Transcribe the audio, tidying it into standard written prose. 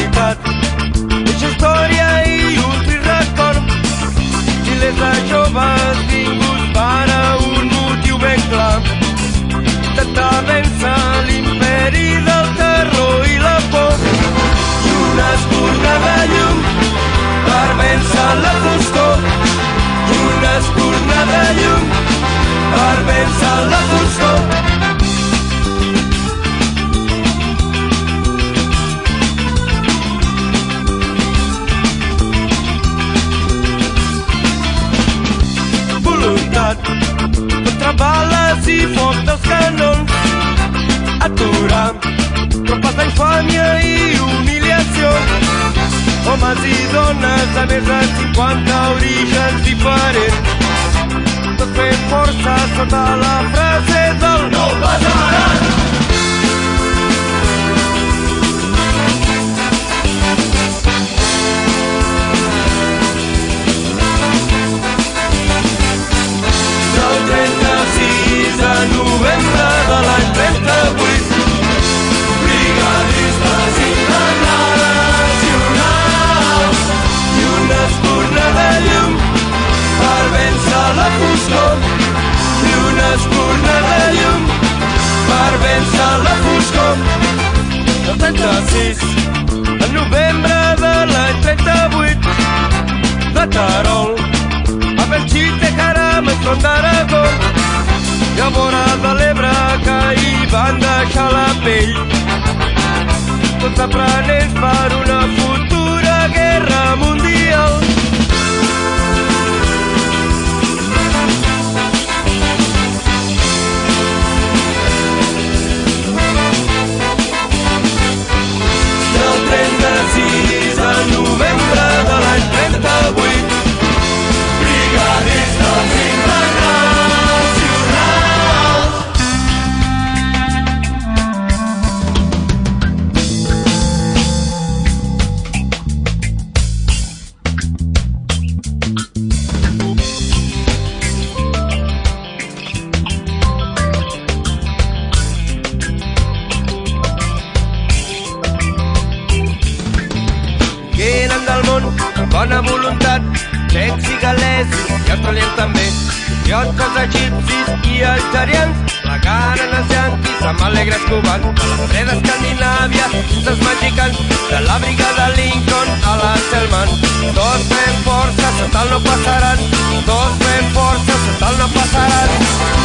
realitat. Eixa història i ultri record, milers de joves vinguts per a un motiu ben clar. Intentar vèncer l'imperi del terror i la por, i una espurna de llum per vèncer la foscor, i una espurna de llum per vèncer la foscor. Voluntat contra bales i foc dels canons, aturar tropes d'infàmia i humiliació, homes i dones de més de 50 orígens diferents, tots fent força sota la frase del no passaran. Del 36 de novembre de l'any 38, brigadistes internacionals, i una espurna de llum per vèncer la foscor, i una espurna de llum per vèncer la foscor. El 36 de novembre de l'any 38, de Terol a Belxite, Caram, enfront d'Aragó, i a vora de l'Ebre que hi van deixar la pell, tots aprenents per una futura guerra mundial. Del 36 de novembre de l'any 38, brigadistes internacionals. Venen del món amb bona voluntat, txecs i galesos i australians també, xipriotes, egipcis i algerians, la gana els yanquis amb alegres cubans, de l'Herria d'Escandinàvia fins als mexicans, de la brigada Lincoln a la Selman. Tots fem força, total no passaran, tots fem força, total no passaran.